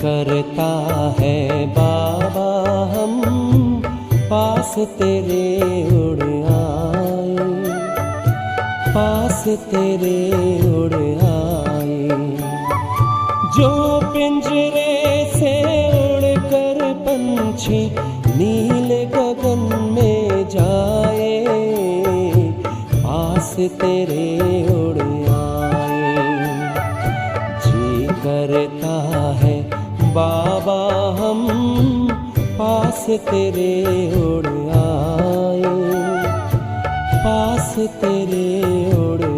करता है बाबा हम पास तेरे उड़ आए, पास तेरे उड़ आए। जो पिंजरे से उड़कर पंछी नील गगन में जाए, पास तेरे उड़ आए। जी करता है बाबा हम पास तेरे उड़ आए, पास तेरे उड़ आए।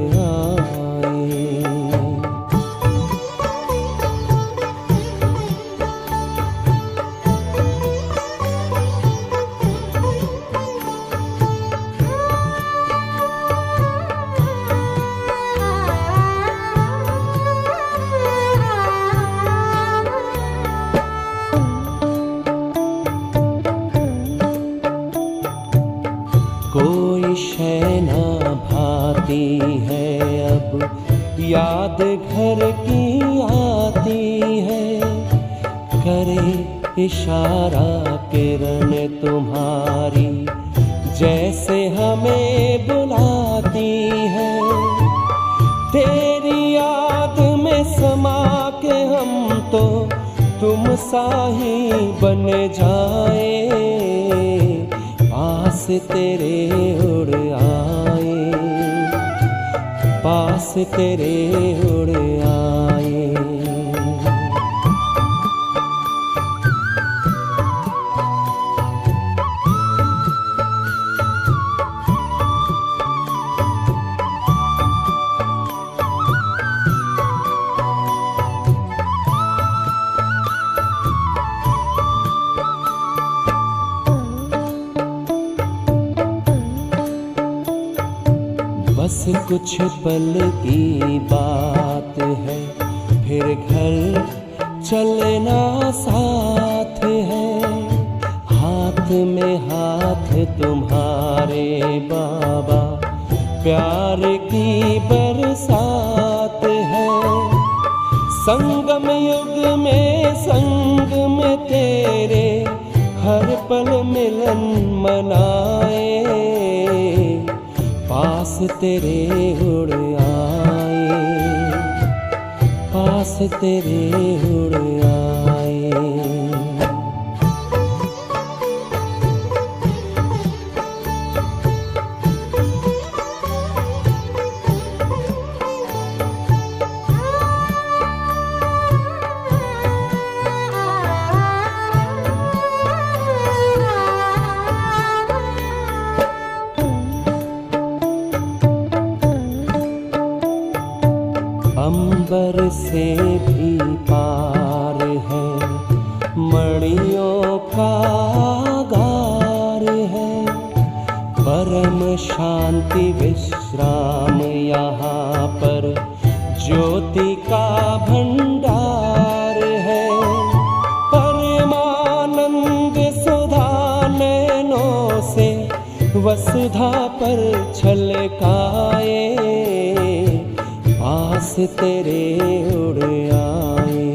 कोई शय ना भाती है अब याद घर की आती है, करे इशारा किरण तुम्हारी जैसे हमें बुलाती है। तेरी याद में समा के हम तो तुम सा ही बन जाए, पास तेरे उड़ आए, पास तेरे उड़ आए। बस कुछ पल की बात है, फिर घर चलना साथ है। हाथ में हाथ तुम्हारे बाबा प्यार की बरसात है। संगम युग में संग में तेरे हर पल मिलन मनाए, पास तेरे उड़ आए, पास तेरे उड़ आए। अंबर से भी पार है, मणियों का गार है। परम शांति विश्राम यहाँ पर ज्योति का भंडार है। परमानंद सुधा नैनों से वसुधा पर छलकाए, पास तेरे उड़ आए।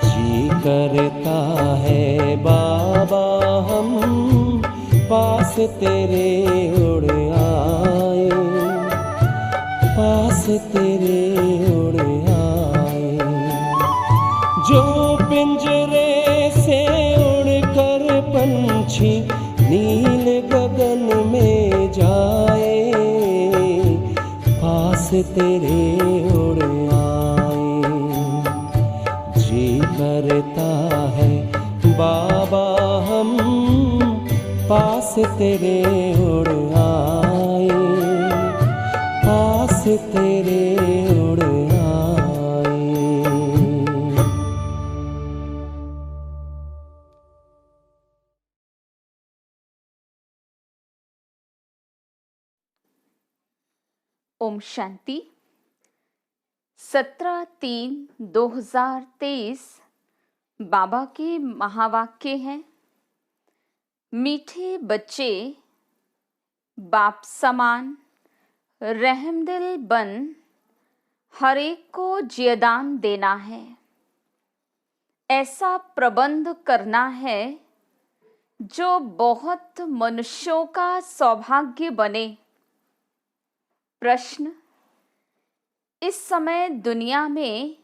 जी करता है बाबा हम पास तेरे उड़ आए, पास तेरे उड़ आए। जो पिंजरे से उड़कर पंछी नील गगन में जाए, पास तेरे उड़ आए। जी करता है बाबा हम पास तेरे उड़ आए, पास तेरे उड़ आए। ओम शांति। 17/3/2023 बाबा के महावाक्य हैं। मीठे बच्चे बाप समान रहमदिल बन हर एक को जियदान देना है। ऐसा प्रबंध करना है जो बहुत मनुष्यों का सौभाग्य बने। प्रश्न: इस समय दुनिया में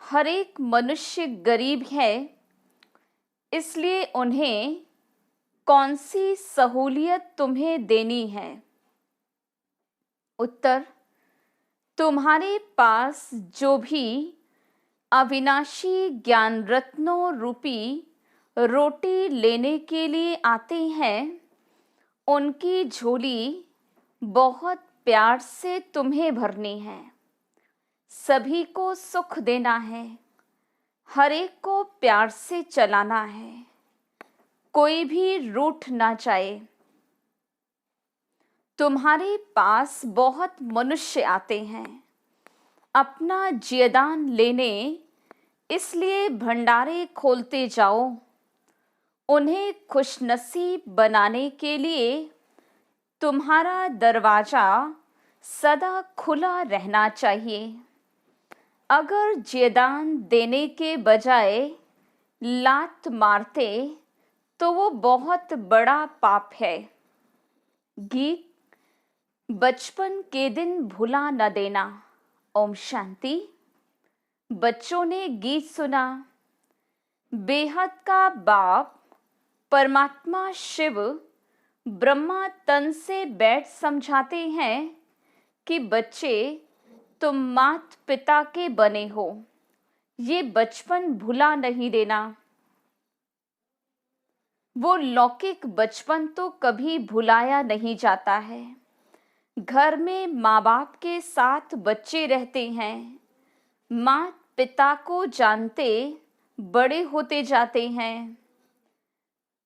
हर एक मनुष्य गरीब है, इसलिए उन्हें कौन सी सहूलियत तुम्हें देनी है? उत्तर: तुम्हारे पास जो भी अविनाशी ज्ञान रत्नों रूपी रोटी लेने के लिए आते हैं, उनकी झोली बहुत प्यार से तुम्हें भरनी है। सभी को सुख देना है, हर एक को प्यार से चलाना है, कोई भी रूठ ना जाए। तुम्हारे पास बहुत मनुष्य आते हैं अपना जियदान लेने, इसलिए भंडारे खोलते जाओ। उन्हें खुशनसीब बनाने के लिए तुम्हारा दरवाजा सदा खुला रहना चाहिए। अगर जियदान देने के बजाय लात मारते तो वो बहुत बड़ा पाप है। गीत: बचपन के दिन भुला न देना। ओम शांति। बच्चों ने गीत सुना। बेहद का बाप परमात्मा शिव ब्रह्मा तन से बैठ समझाते हैं कि बच्चे, तुम मात पिता के बने हो, ये बचपन भुला नहीं देना। वो लौकिक बचपन तो कभी भुलाया नहीं जाता है। घर में माँ बाप के साथ बच्चे रहते हैं, माँ पिता को जानते बड़े होते जाते हैं।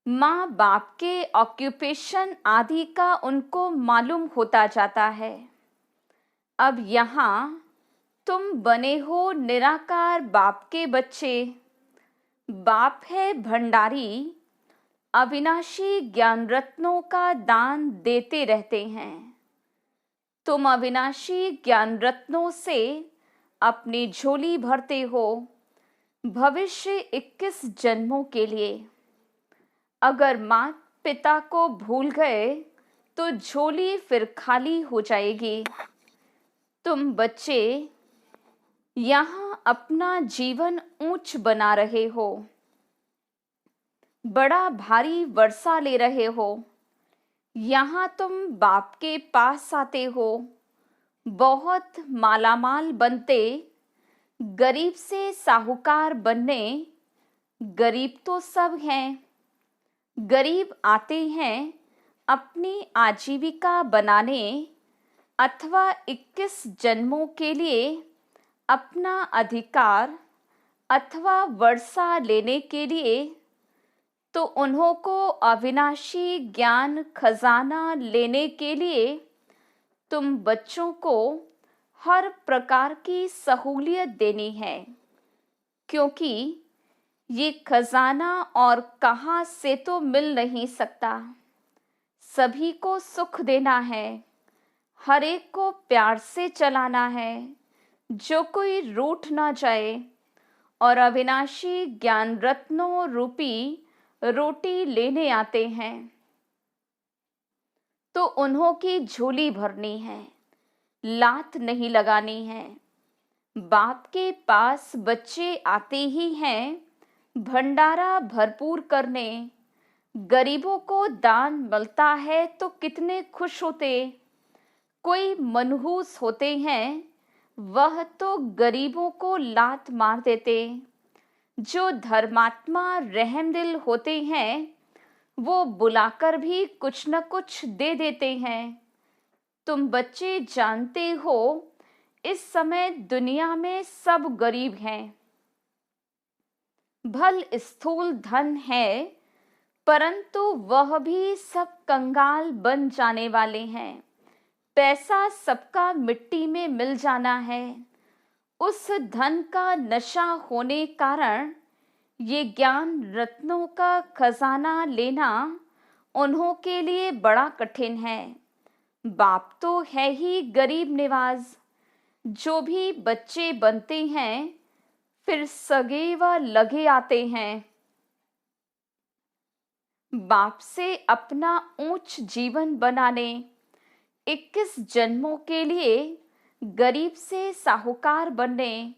माँ बाप के ऑक्यूपेशन आदि का उनको मालूम होता जाता है। अब यहाँ तुम बने हो निराकार बाप के बच्चे। बाप है भंडारी, अविनाशी ज्ञान रत्नों का दान देते रहते हैं। तुम अविनाशी ज्ञान रत्नों से अपनी झोली भरते हो भविष्य 21 जन्मों के लिए। अगर माँ पिता को भूल गए तो झोली फिर खाली हो जाएगी। तुम बच्चे यहाँ अपना जीवन ऊंच बना रहे हो, बड़ा भारी वर्षा ले रहे हो। यहाँ तुम बाप के पास आते हो, बहुत मालामाल बनते, गरीब से साहूकार बनने। गरीब तो सब हैं। गरीब आते हैं अपनी आजीविका बनाने अथवा 21 जन्मों के लिए अपना अधिकार अथवा वर्षा लेने के लिए। तो उन्हों को अविनाशी ज्ञान खजाना लेने के लिए तुम बच्चों को हर प्रकार की सहूलियत देनी है, क्योंकि ये खजाना और कहाँ से तो मिल नहीं सकता। सभी को सुख देना है, हर एक को प्यार से चलाना है, जो कोई रूठ ना जाए। और अविनाशी ज्ञान रत्नों रूपी रोटी लेने आते हैं तो उन्हों की झोली भरनी है, लात नहीं लगानी है। बाप के पास बच्चे आते ही हैं भंडारा भरपूर करने। गरीबों को दान मिलता है तो कितने खुश होते। कोई मनहूस होते हैं, वह तो गरीबों को लात मार देते। जो धर्मात्मा रहमदिल होते हैं, वो बुलाकर भी कुछ न कुछ दे देते हैं। तुम बच्चे जानते हो इस समय दुनिया में सब गरीब हैं। भल स्थूल धन है, परंतु वह भी सब कंगाल बन जाने वाले हैं। पैसा सबका मिट्टी में मिल जाना है। उस धन का नशा होने कारण ये ज्ञान रत्नों का खजाना लेना उन्हों के लिए बड़ा कठिन है। बाप तो है ही गरीब निवाज। जो भी बच्चे बनते हैं फिर सगे व लगे आते हैं। बाप से अपना ऊंच जीवन बनाने 21 जन्मों के लिए गरीब से साहूकार बनने।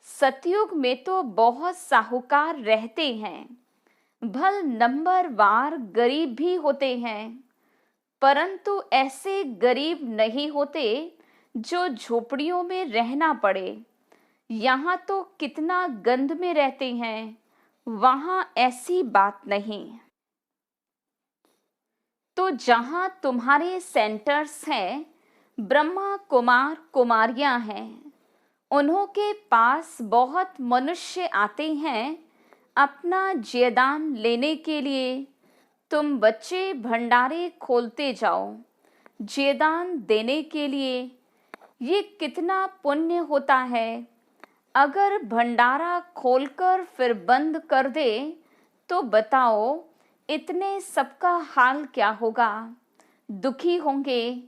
सतयुग में तो बहुत साहूकार रहते हैं, भल नंबरवार गरीब भी होते हैं, परंतु ऐसे गरीब नहीं होते जो झोपड़ियों में रहना पड़े। यहाँ तो कितना गंद में रहते हैं, वहाँ ऐसी बात नहीं। तो जहाँ तुम्हारे सेंटर्स हैं, ब्रह्मा कुमार कुमारियाँ हैं, उन्हों के पास बहुत मनुष्य आते हैं अपना जयदान लेने के लिए। तुम बच्चे भंडारे खोलते जाओ जयदान देने के लिए। ये कितना पुण्य होता है। अगर भंडारा खोलकर फिर बंद कर दे तो बताओ इतने सबका हाल क्या होगा, दुखी होंगे।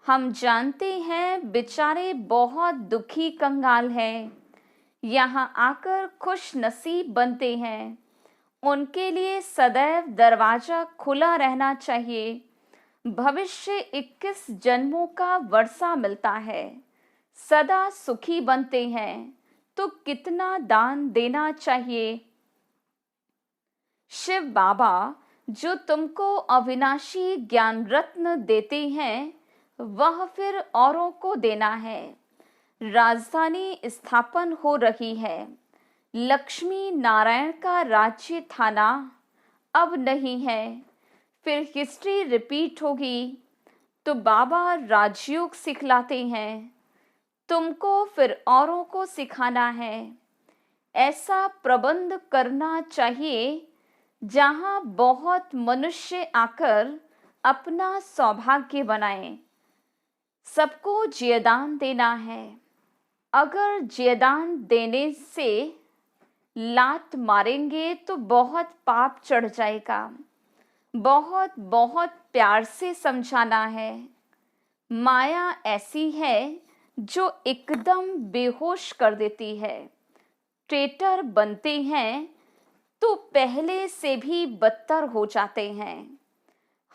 हम जानते हैं बेचारे बहुत दुखी कंगाल हैं, यहाँ आकर खुश नसीब बनते हैं। उनके लिए सदैव दरवाजा खुला रहना चाहिए। भविष्य 21 जन्मों का वर्षा मिलता है, सदा सुखी बनते हैं, तो कितना दान देना चाहिए। शिव बाबा जो तुमको अविनाशी ज्ञान रत्न देते हैं, वह फिर औरों को देना है। राजधानी स्थापन हो रही है, लक्ष्मी नारायण का राज्य था ना, अब नहीं है। फिर हिस्ट्री रिपीट होगी। तो बाबा राजयोग सिखलाते हैं, तुमको फिर औरों को सिखाना है। ऐसा प्रबंध करना चाहिए जहाँ बहुत मनुष्य आकर अपना सौभाग्य बनाएं। सबको जयदान देना है। अगर जयदान देने से लात मारेंगे तो बहुत पाप चढ़ जाएगा। बहुत बहुत प्यार से समझाना है। माया ऐसी है जो एकदम बेहोश कर देती है। ट्रेटर बनते हैं तो पहले से भी बदतर हो जाते हैं।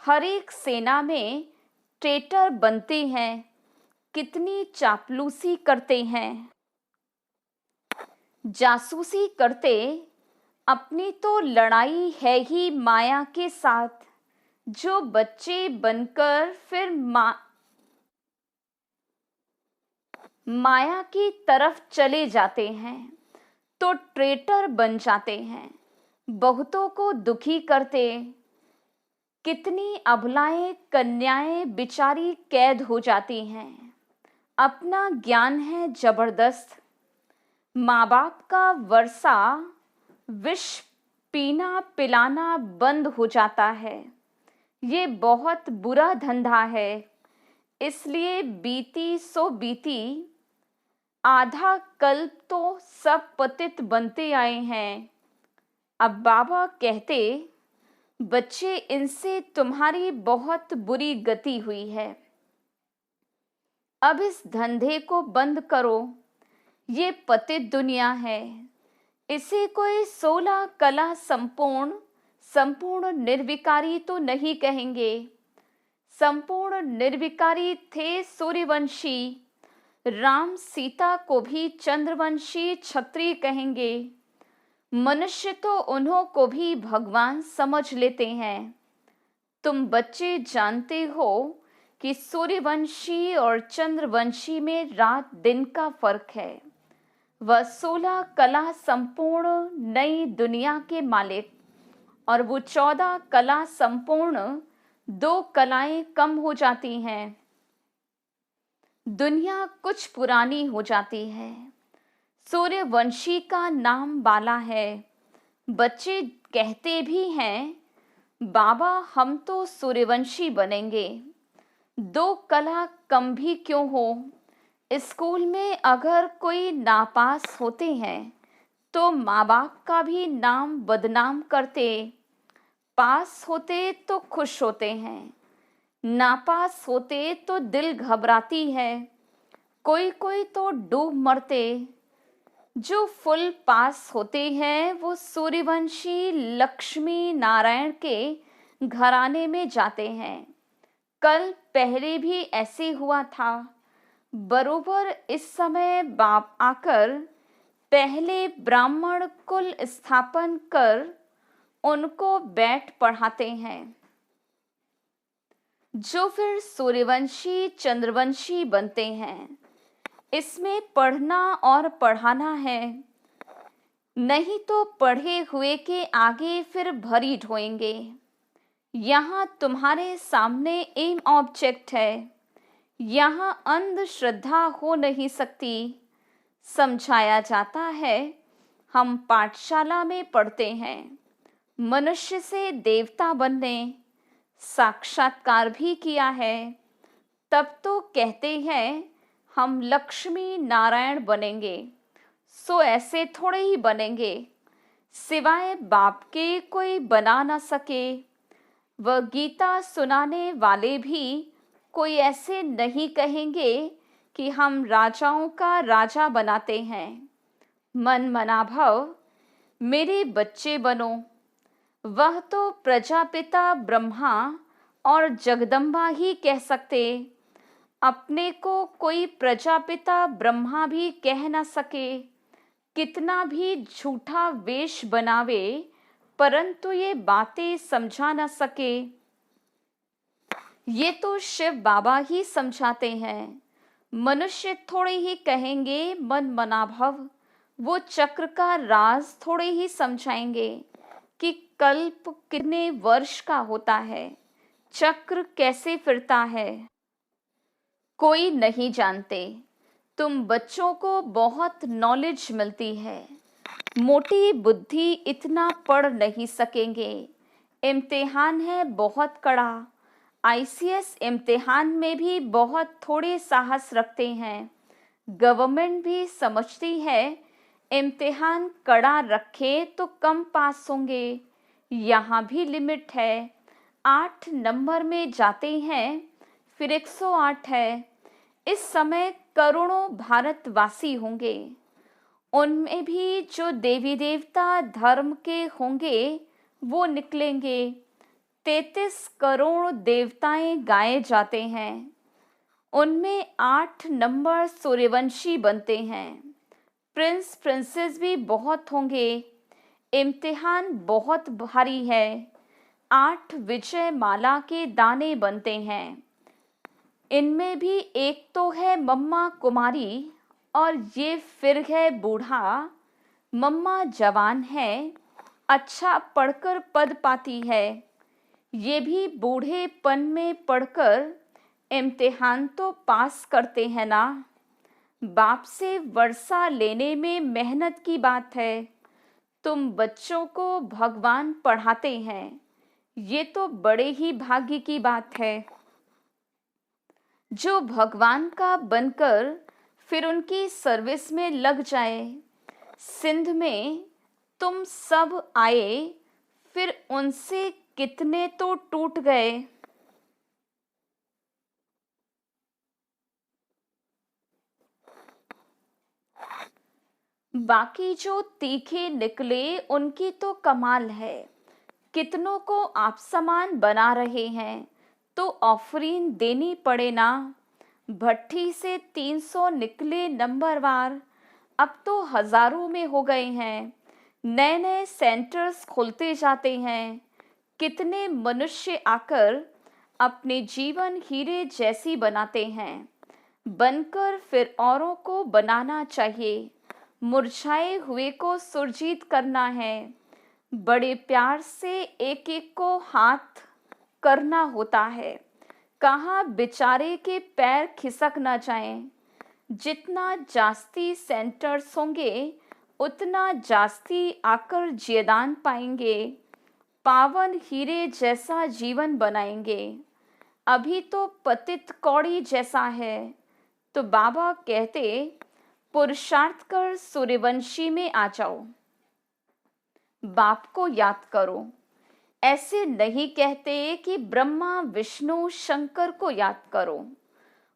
हर एक सेना में ट्रेटर बनते हैं, कितनी चापलूसी करते हैं, जासूसी करते। अपनी तो लड़ाई है ही माया के साथ। जो बच्चे बनकर फिर माया की तरफ चले जाते हैं तो ट्रेटर बन जाते हैं, बहुतों को दुखी करते। कितनी अबलाएं कन्याएं बिचारी कैद हो जाती हैं। अपना ज्ञान है जबरदस्त। माँ बाप का वर्षा विष पीना पिलाना बंद हो जाता है। ये बहुत बुरा धंधा है। इसलिए बीती सो बीती, आधा कल्प तो सब पतित बनते आए हैं। अब बाबा कहते, बच्चे इनसे तुम्हारी बहुत बुरी गति हुई है, अब इस धंधे को बंद करो। ये पतित दुनिया है। इसे कोई 16 कला संपूर्ण निर्विकारी तो नहीं कहेंगे। संपूर्ण निर्विकारी थे सूर्यवंशी। राम सीता को भी चंद्रवंशी क्षत्रिय कहेंगे। मनुष्य तो उन्हों को भी भगवान समझ लेते हैं। तुम बच्चे जानते हो कि सूर्यवंशी और चंद्रवंशी में रात दिन का फर्क है। वह 16 कला संपूर्ण नई दुनिया के मालिक और वो 14 कला संपूर्ण 2 कलाएं कम हो जाती हैं। दुनिया कुछ पुरानी हो जाती है। सूर्यवंशी का नाम बाला है। बच्चे कहते भी हैं, बाबा हम तो सूर्यवंशी बनेंगे। 2 कला कम भी क्यों हो। स्कूल में अगर कोई नापास होते हैं तो माँ बाप का भी नाम बदनाम करते। पास होते तो खुश होते हैं, नापास होते तो दिल घबराती है। कोई कोई तो डूब मरते। जो फुल पास होते हैं वो सूर्यवंशी लक्ष्मी नारायण के घराने में जाते हैं। कल पहले भी ऐसे हुआ था। बरोबर इस समय बाप आकर पहले ब्राह्मण कुल स्थापन कर उनको बैठ पढ़ाते हैं, जो फिर सूर्यवंशी चंद्रवंशी बनते हैं। इसमें पढ़ना और पढ़ाना है, नहीं तो पढ़े हुए के आगे फिर भरी ढोएंगे। यहाँ तुम्हारे सामने एम ऑब्जेक्ट है, यहाँ अंधश्रद्धा हो नहीं सकती। समझाया जाता है, हम पाठशाला में पढ़ते हैं मनुष्य से देवता बनने, साक्षात्कार भी किया है। तब तो कहते हैं हम लक्ष्मी नारायण बनेंगे। सो ऐसे थोड़े ही बनेंगे, सिवाय बाप के कोई बना ना सके। वह गीता सुनाने वाले भी कोई ऐसे नहीं कहेंगे कि हम राजाओं का राजा बनाते हैं। मन मना भव मेरे बच्चे बनो। वह तो प्रजापिता ब्रह्मा और जगदम्बा ही कह सकते, अपने को कोई प्रजापिता ब्रह्मा भी कह न सके। कितना भी झूठा वेश बनावे, परंतु ये बातें समझा न सके। ये तो शिव बाबा ही समझाते हैं, मनुष्य थोड़े ही कहेंगे मन मना भव। वो चक्र का राज थोड़े ही समझाएंगे कि कल्प कितने वर्ष का होता है, चक्र कैसे फिरता है, कोई नहीं जानते। तुम बच्चों को बहुत नॉलेज मिलती है, मोटी बुद्धि इतना पढ़ नहीं सकेंगे। इम्तिहान है बहुत कड़ा। आईसीएस इम्तिहान में भी बहुत थोड़े साहस रखते हैं। गवर्नमेंट भी समझती है इम्तिहान कड़ा रखे तो कम पास होंगे। यहाँ भी लिमिट है, 8 नंबर में जाते हैं फिर 108 है। इस समय करोड़ों भारतवासी होंगे, उनमें भी जो देवी देवता धर्म के होंगे वो निकलेंगे। 33 करोड़ देवताएं गाए जाते हैं, उनमें 8 नंबर सूर्यवंशी बनते हैं। प्रिंस प्रिंसेस भी बहुत होंगे। इम्तिहान बहुत भारी है, 8 विजय माला के दाने बनते हैं। इनमें भी एक तो है मम्मा कुमारी और ये फिर है बूढ़ा। मम्मा जवान है, अच्छा पढ़कर पद पाती है। ये भी बूढ़ेपन में पढ़कर इम्तिहान तो पास करते हैं ना। बाप से वर्षा लेने में मेहनत की बात है। तुम बच्चों को भगवान पढ़ाते हैं, ये तो बड़े ही भाग्य की बात है। जो भगवान का बनकर फिर उनकी सर्विस में लग जाए। सिंध में तुम सब आए, फिर उनसे कितने तो टूट गए। बाकी जो तीखे निकले उनकी तो कमाल है। कितनों को आप समान बना रहे हैं तो ऑफरीन देनी पड़े ना। भट्टी से 300 निकले नंबरवार, अब तो हजारों में हो गए हैं। नए नए सेंटर्स खुलते जाते हैं। कितने मनुष्य आकर अपने जीवन हीरे जैसी बनाते हैं। बनकर फिर औरों को बनाना चाहिए। मुरझाए हुए को सुरजीत करना है। बड़े प्यार से एक एक को हाथ करना होता है, कहाँ बेचारे के पैर खिसक ना जाएं। जितना जास्ती सेंटर्स होंगे उतना जास्ती आकर जियदान पाएंगे, पावन हीरे जैसा जीवन बनाएंगे। अभी तो पतित कौड़ी जैसा है, तो बाबा कहते पुरुषार्थ कर सूर्यवंशी में आ जाओ, बाप को याद करो। ऐसे नहीं कहते कि ब्रह्मा विष्णु शंकर को याद करो।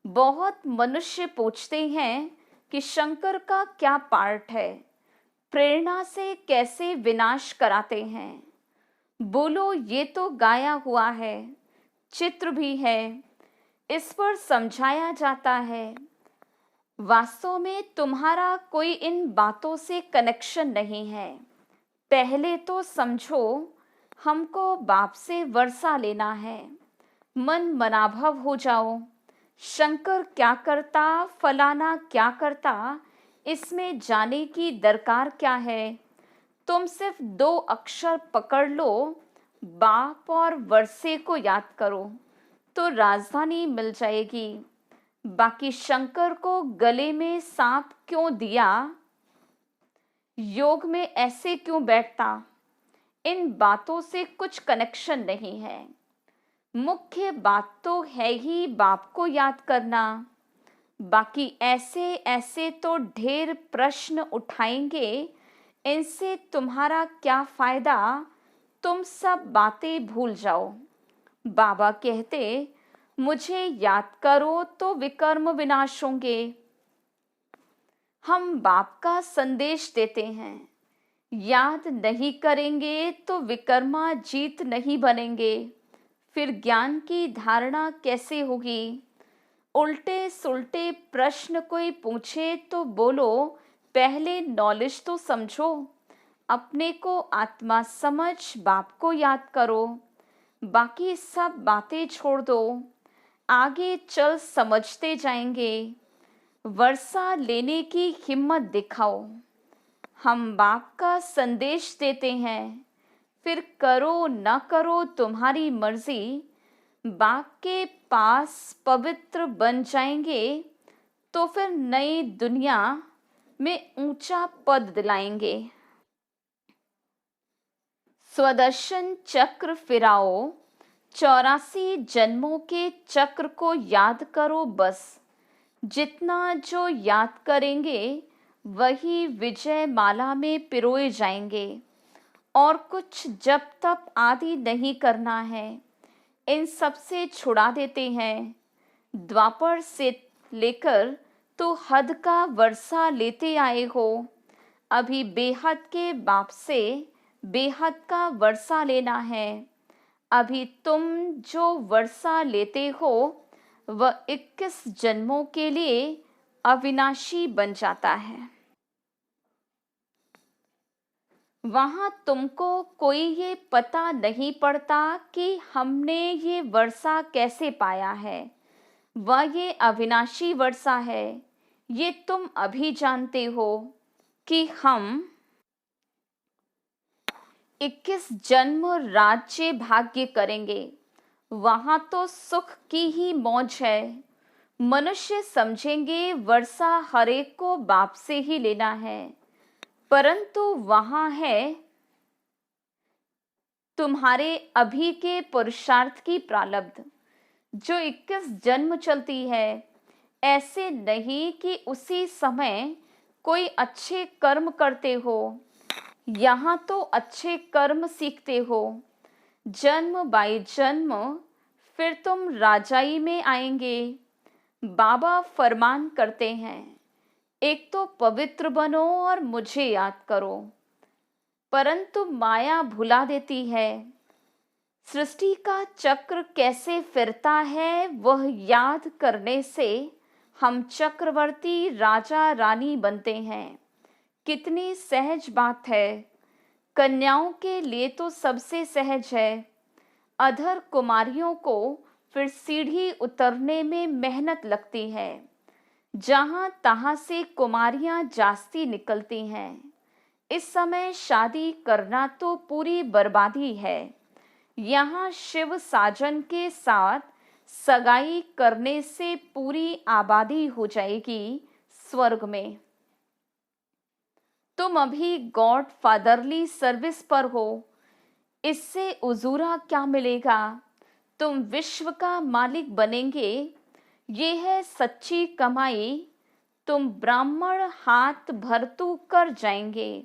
बहुत मनुष्य पूछते हैं कि शंकर का क्या पार्ट है। प्रेरणा से कैसे विनाश कराते हैं। बोलो, ये तो गाया हुआ है, चित्र भी है, इस पर समझाया जाता है। वास्तव में तुम्हारा कोई इन बातों से कनेक्शन नहीं है। पहले तो समझो, हमको बाप से वर्षा लेना है। मन मनाभव हो जाओ। शंकर क्या करता, फलाना क्या करता, इसमें जाने की दरकार क्या है। तुम सिर्फ 2 अक्षर पकड़ लो, बाप और वर्षे को याद करो, तो राजधानी मिल जाएगी। बाकी शंकर को गले में सांप क्यों दिया, योग में ऐसे क्यों बैठता, इन बातों से कुछ कनेक्शन नहीं है। मुख्य बात तो है ही बाप को याद करना। बाकी ऐसे ऐसे तो ढेर प्रश्न उठाएंगे, इनसे तुम्हारा क्या फायदा, तुम सब बातें भूल जाओ। बाबा कहते, मुझे याद करो तो विकर्म विनाश होंगे। हम बाप का संदेश देते हैं, याद नहीं करेंगे तो विकर्मा जीत नहीं बनेंगे। फिर ज्ञान की धारणा कैसे होगी। उल्टे सुल्टे प्रश्न कोई पूछे तो बोलो, पहले नॉलेज तो समझो। अपने को आत्मा समझ बाप को याद करो। बाकी सब बातें छोड़ दो, आगे चल समझते जाएंगे। वर्षा लेने की हिम्मत दिखाओ। हम बाप का संदेश देते हैं, फिर करो न करो तुम्हारी मर्जी। बाप के पास पवित्र बन जाएंगे तो फिर नई दुनिया में ऊंचा पद दिलाएंगे। स्वदर्शन चक्र फिराओ, 84 जन्मों के चक्र को याद करो बस। जितना जो याद करेंगे वही विजय माला में पिरोए जाएंगे। और कुछ जब तब आदि नहीं करना है, इन सब से छुड़ा देते हैं। द्वापर से लेकर तो हद का वर्षा लेते आए हो। अभी बेहद के बाप से बेहद का वर्षा लेना है। अभी तुम जो वर्षा लेते हो वह 21 जन्मों के लिए अविनाशी बन जाता है। वहां तुमको कोई ये पता नहीं पड़ता कि हमने ये वर्षा कैसे पाया है। वह ये अविनाशी वर्षा है। ये तुम अभी जानते हो कि हम 21 जन्म राज्य भाग्य करेंगे। वहां तो सुख की ही मौज है। मनुष्य समझेंगे वर्षा हरेक को बाप से ही लेना है, परंतु वहां है तुम्हारे अभी के पुरुषार्थ की प्रारब्ध, जो 21 जन्म चलती है। ऐसे नहीं कि उसी समय कोई अच्छे कर्म करते हो। यहाँ तो अच्छे कर्म सीखते हो। जन्म बाई जन्म फिर तुम राजाई में आएंगे। बाबा फरमान करते हैं, एक तो पवित्र बनो और मुझे याद करो, परंतु माया भुला देती है। सृष्टि का चक्र कैसे फिरता है वह याद करने से हम चक्रवर्ती राजा रानी बनते हैं। कितनी सहज बात है। कन्याओं के लिए तो सबसे सहज है। अधर कुमारियों को फिर सीढ़ी उतरने में मेहनत लगती है। जहां तहां से कुमारियां जास्ती निकलती हैं। इस समय शादी करना तो पूरी बर्बादी है। यहाँ शिव साजन के साथ सगाई करने से पूरी आबादी हो जाएगी स्वर्ग में। तुम अभी गॉड फादरली सर्विस पर हो, इससे उजूरा क्या मिलेगा। तुम विश्व का मालिक बनेंगे, ये है सच्ची कमाई। तुम ब्राह्मण हाथ भरतू कर जाएंगे,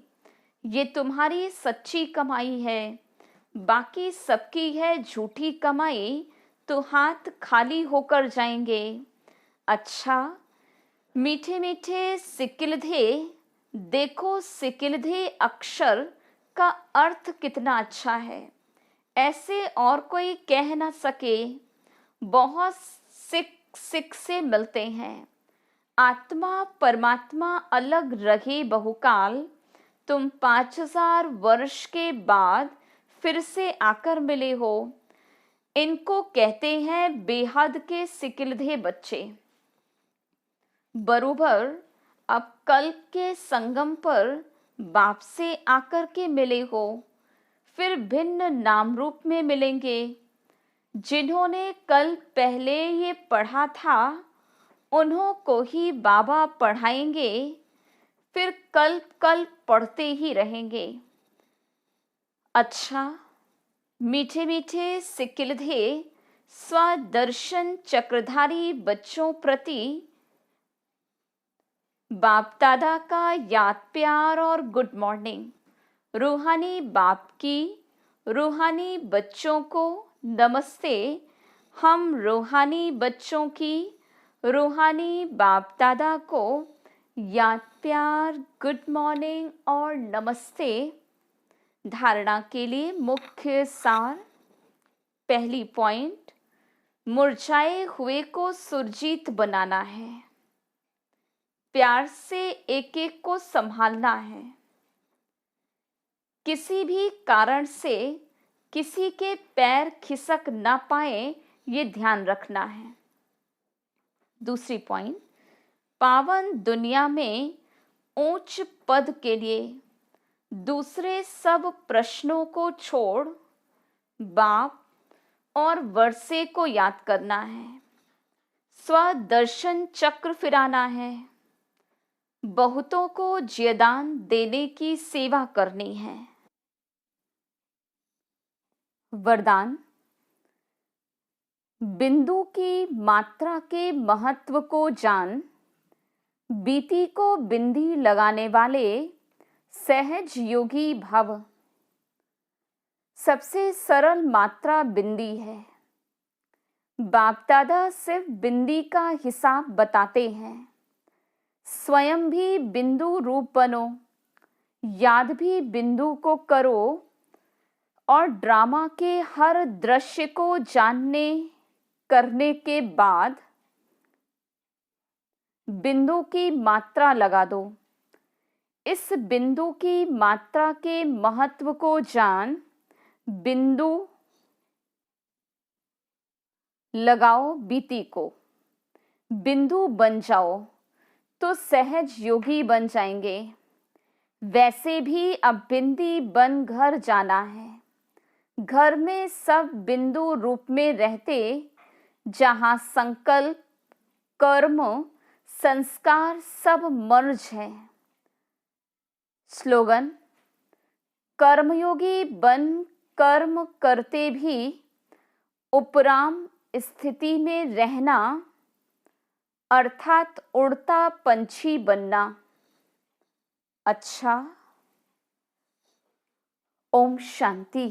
ये तुम्हारी सच्ची कमाई है। बाकी सबकी है झूठी कमाई, तो हाथ खाली होकर जाएंगे। अच्छा, मीठे मीठे सिक्किलधे देखो सिकिलधे अक्षर का अर्थ कितना अच्छा है, ऐसे और कोई कह ना सके। बहुत सिख से मिलते हैं। आत्मा परमात्मा अलग रहे बहुकाल, तुम 5000 वर्ष के बाद फिर से आकर मिले हो। इनको कहते हैं बेहद के सिकिलधे बच्चे। बरोबर अब कल्प के संगम पर बाप से आकर के मिले हो, फिर भिन्न नाम रूप में मिलेंगे। जिन्होंने कल पहले ये पढ़ा था उन्हों को ही बाबा पढ़ाएंगे, फिर कल्प कल्प पढ़ते ही रहेंगे। अच्छा, मीठे मीठे सिकिलधे स्वदर्शन चक्रधारी बच्चों प्रति बाप दादा का याद प्यार और गुड मॉर्निंग। रूहानी बाप की रूहानी बच्चों को नमस्ते। हम रूहानी बच्चों की रूहानी बाप दादा को याद प्यार गुड मॉर्निंग और नमस्ते। धारणा के लिए मुख्य सार। पहली पॉइंट, मुरझाए हुए को सुरजीत बनाना है। प्यार से एक एक को संभालना है। किसी भी कारण से किसी के पैर खिसक ना पाए, ये ध्यान रखना है। दूसरी पॉइंट, पावन दुनिया में ऊंच पद के लिए दूसरे सब प्रश्नों को छोड़ बाप और वर्षे को याद करना है। स्वदर्शन चक्र फिराना है। बहुतों को जियदान देने की सेवा करनी है। वरदान, बिंदु की मात्रा के महत्व को जान, बीती को बिंदी लगाने वाले सहज योगी भव। सबसे सरल मात्रा बिंदी है। बाप दादा सिर्फ बिंदी का हिसाब बताते हैं। स्वयं भी बिंदु रूप बनो, याद भी बिंदु को करो और ड्रामा के हर दृश्य को जानने करने के बाद बिंदु की मात्रा लगा दो। इस बिंदु की मात्रा के महत्व को जान, बिंदु लगाओ बीती को, बिंदु बन जाओ तो सहज योगी बन जाएंगे। वैसे भी अब बिंदी बन घर जाना है। घर में सब बिंदु रूप में रहते, जहाँ संकल्प कर्म संस्कार सब मर्ज है। स्लोगन, कर्मयोगी बन कर्म करते भी उपराम स्थिति में रहना, अर्थात उड़ता पंछी बनना। अच्छा, ओम शांति।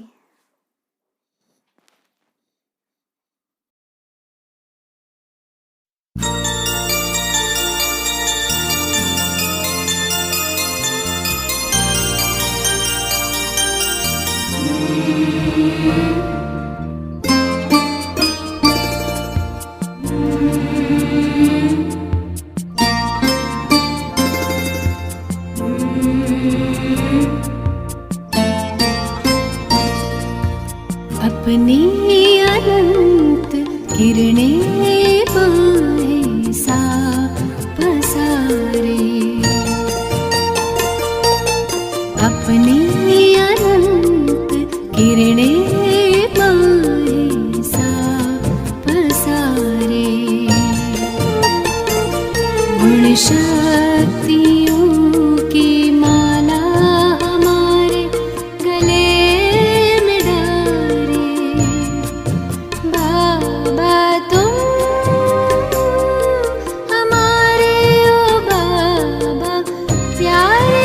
अपनी अनंत किरणें पाए सा पसारे। अपनी अनंत किरणें पाए सा पसारे। गुण शक्तियों की माला हमारे गले में डारे। बाबा तुम हमारे ओ बाबा प्यारे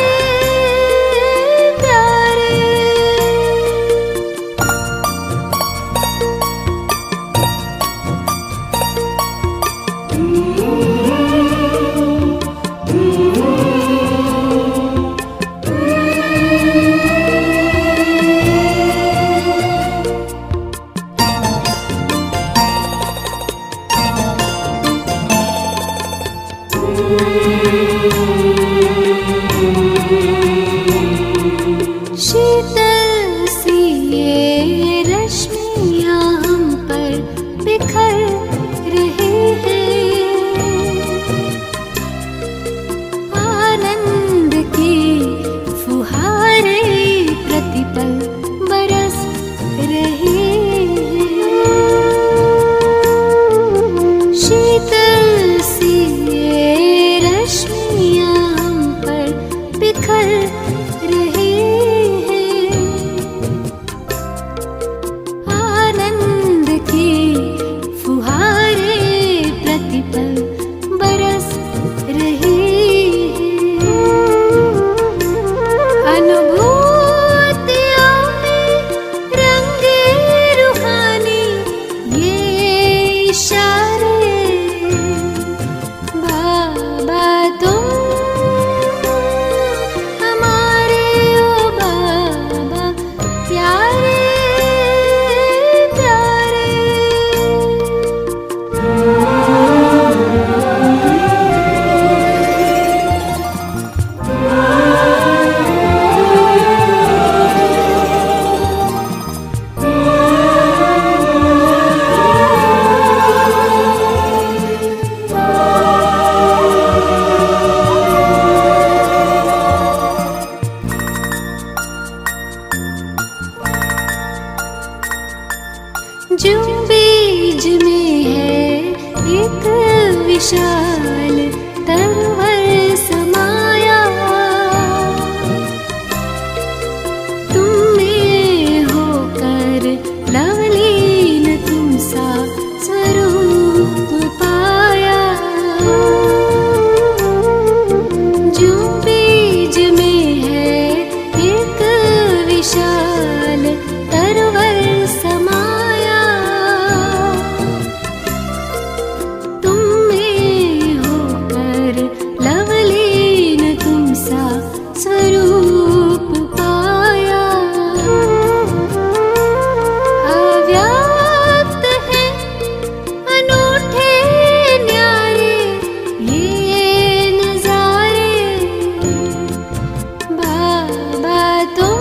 प्यारे। रहे हैं। आनंद के फुहारे प्रतिपल बरस रहे हैं। अनुभूतियों में रंगे रूहानी ये इशारे। बाबा तुम हमारे, ओ बाबा प्यारे प्यारे। जो बीज में है एक विशाल तरवर समाया, तुम में होकर लवलीन तुम सा स्वरूप पाया। जो बीज में है एक विशाल तरवर समाया, तुम में होकर लवलीन तुम सा स्वरूप पाया। अव्यक्त है अनूठे न्यारे ये नजारे। बाबा तुम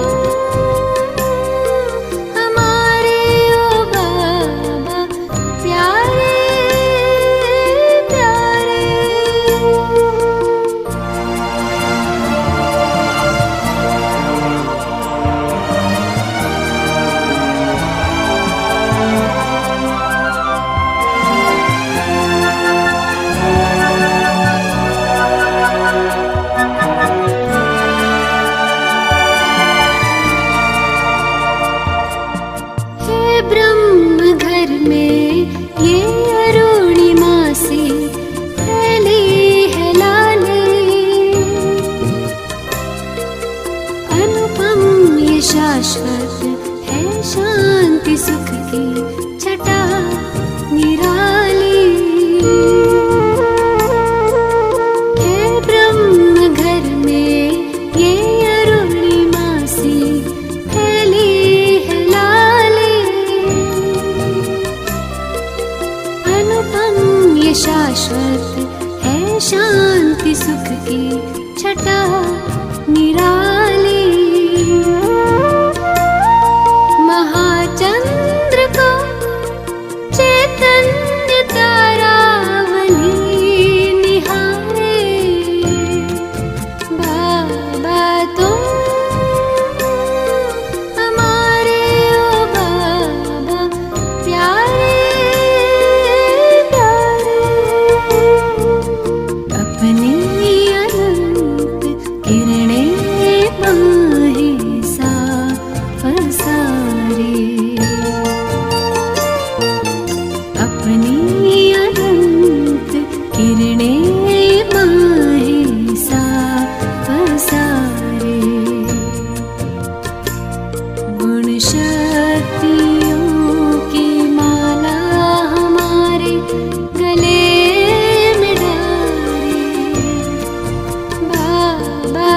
हमारे, ओ बाबा प्यारे प्यारे। हे ब्रह्म घर में ये अरुणिमा सी फैली है लाली। अनुपम ये शाश्वत है शांति सुख की छटा निराली। हे ब्रह्म घर में ये अरुणिमा सी फैली है लाली। अनुपम ये शाश्वत है शांति सुख की छटा निराली। महाचंद्र को चैतन्य तारावली निहारे। बाबा तुम हमारे, ओ बाबा प्यारे प्यारे। अपनी अनंत किरणें पाहे सा पसारे। अपनी अनंत किरणें पाहे सा पसारे। गुण शक्तियों की माला हमारे गले में डाले। बाबा